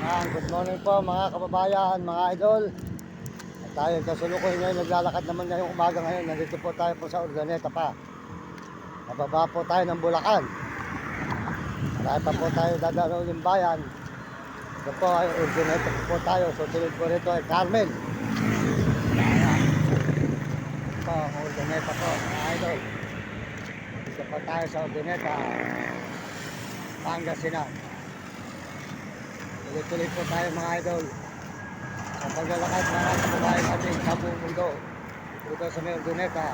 Good morning po mga kababayan, mga idol. At tayo kasulukoy ngayon, naglalakad naman ngayong umaga ngayon. Nandito po tayo po sa Urdaneta pa. Nababa po tayo ng Bulacan. Marami pa po tayo dadalo yung bayan. Ito po ay Urdaneta po tayo. Susunod po rito ay Carmen. Ito ang Urdaneta po mga idol. Dito po tayo sa Urdaneta, Pangasinan. Tuloy-tuloy po tayo mga idol sa paglalakad mga kababayan natin sa buong mundo dito sa may Urdaneta.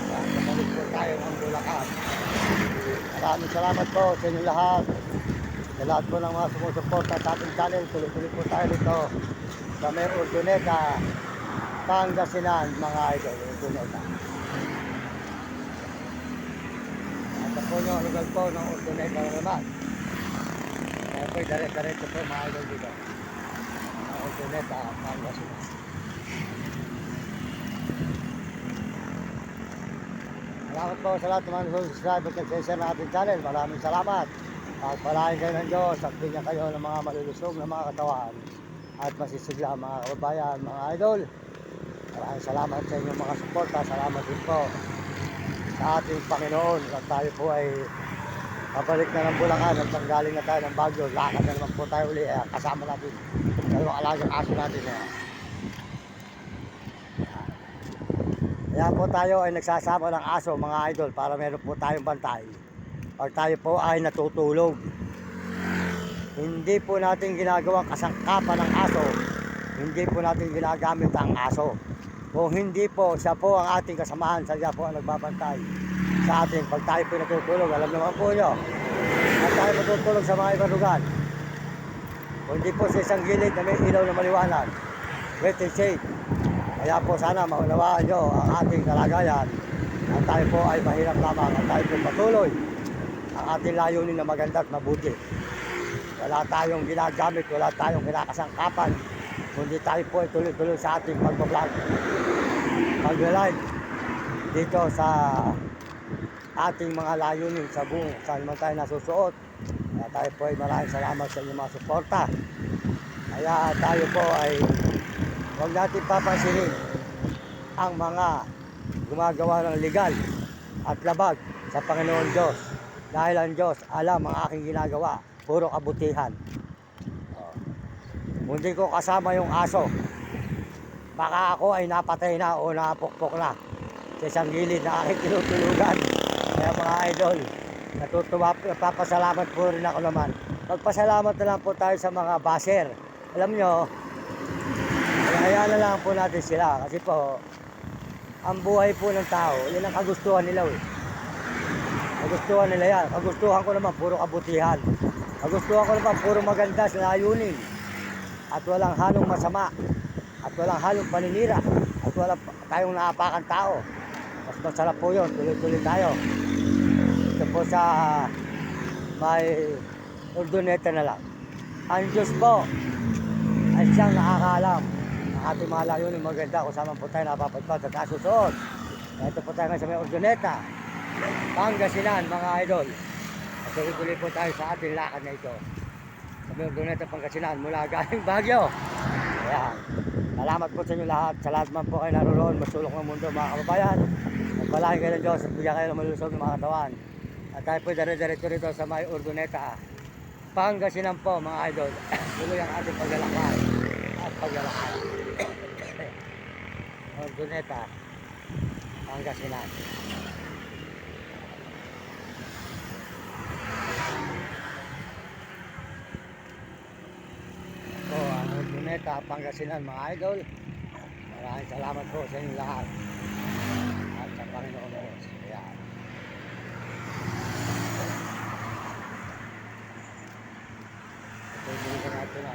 Kapalik po tayo ng Bulacan. Maraming salamat po sa inyo lahat, sa lahat po ng mga sumusuporta sa ating channel. Tuloy-tuloy po tayo dito sa may Urdaneta, Pangasinan mga idol. Urdaneta. At po nyo ang lugar po ng Urdaneta na naman. Kaya po dire-diretso po mga idol dito ang Urdaneta, Pangasinan. Salamat po sa lahat ng mga subscribe at nag-share na ating channel. Maraming salamat. Pagpalain kayo ng Diyos at bigyan kayo ng mga malulusog na mga katawan at masisigla mga kababayan, mga idol. Maraming salamat sa inyong mga suporta. Salamat din po sa ating Panginoon at tayo po ay pabalik na ng Bulacan at panggaling na tayo ng Baguio. Lakad na naman po tayo uli. Kasama natin dalawang alagang aso natin. Kaya po tayo ay nagsasama ng aso mga idol para meron po tayong bantay pag tayo po ay natutulog. Hindi po natin ginagawang kasangkapan ng aso, hindi po natin ginagamit ang aso. Kung hindi po, siya po ang ating kasamahan, siya po ang nagbabantay sa atin pag tayo po natutulog. Alam naman po nyo, at tayo matutulog sa mga ibang lugar, kung hindi po sa isang gilid na may ilaw na maliwanag, wet and shade. Kaya po sana maunawaan nyo ang ating kalagayan at tayo po ay mahirap lamang at tayo po patuloy ang ating layunin na maganda at mabuti. Wala tayong ginagamit, wala tayong kinakasangkapan, kundi tayo po ay tuloy-tuloy sa ating pagbablog, pag-live dito sa ating mga layunin sa buong saan man tayo nasusuot. Kaya tayo po ay maraming salamat sa inyong mga suporta. Kaya tayo po ay huwag natin papansinin ang mga gumagawa ng legal at labag sa Panginoon Diyos. Dahil ang Diyos alam ang aking ginagawa, puro kabutihan. Hindi ko kasama yung aso. Baka ako ay napatay na o napukpok na sa isang gilid na aking tinutulugan. Kaya mga idol, natutuwa, papasalamat po rin ako naman. Magpasalamat na lang po tayo sa mga basher. Alam nyo, hayaan na lang po natin sila kasi po ang buhay po ng tao, yun ang kagustuhan nila kagustuhan nila yan. Kagustuhan ko naman puro kabutihan, kagustuhan ko naman puro maganda sa layunin at walang halong masama at walang halong paninira at walang tayong naapakan tao. Mas masarap po yun, tuloy-tuloy tayo ito po sa may Urdaneta na lang. Ang Diyos po ay siyang nakakaalam ang ating mga layunin maganda kung saan po tayo napapagpag at nasusuot. Ito po tayo sa may Urdaneta, Pangasinan mga idol. At tuloy-tuloy po tayo sa ating lakad na ito sa may Urdaneta, Pangasinan mula galing Baguio. Ayan. Salamat po sa inyo lahat. Sa lahat man po kayo naroon, masulok ng mundo mga kababayan. Magpalain kayo ng Diyos at bigyan kayo ng malusog ng mga katawan. At tayo po dire-diretso rito sa may Urdaneta, Pangasinan po mga idol. Tuloy ang ating paglalakad at paglalakad. Urdaneta, Pangasinan. Ito ang Urdaneta, Pangasinan mga idol. Maraming salamat po sa inyo lahat at sa Panginoon Diyos. Ayan. Ito yung natin na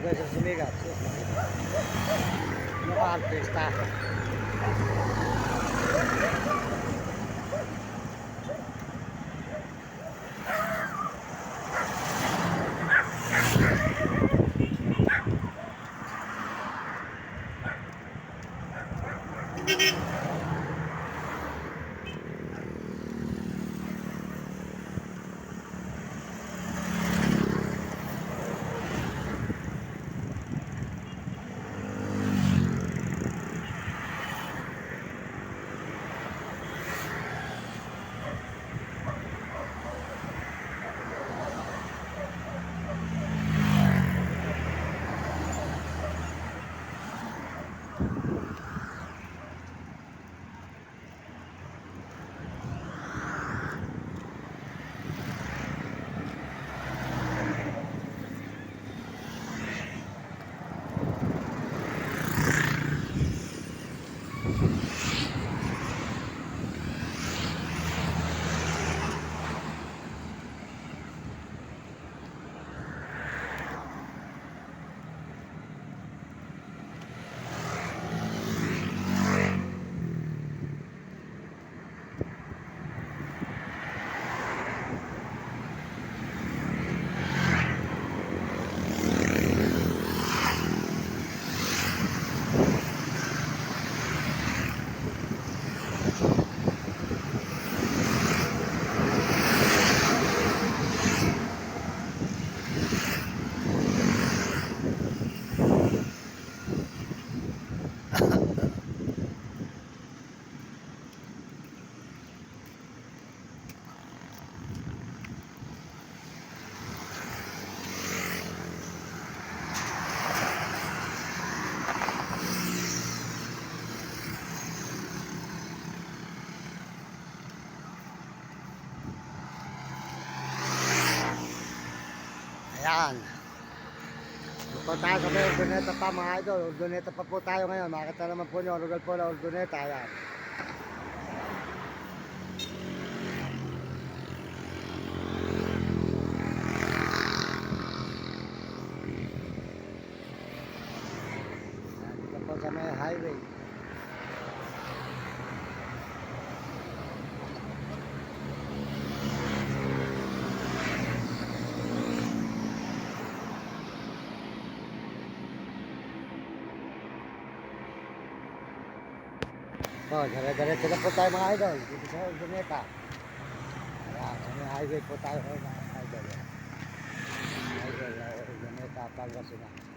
doon sa sumigat. Ano ka artista? Ayan. Po tayo sa may Ordoneta pa mga idol. Ordoneta pa po tayo ngayon. Makita naman po nyo. Lugar po na Ordoneta. Ayan. Dito po sa may highway. Oh, dire-diretso na po tayo mga idol. Dito sa Ordoneta. Ayan, sa may highway po tayo mga idol. Highway, Ordoneta, Pangasinan.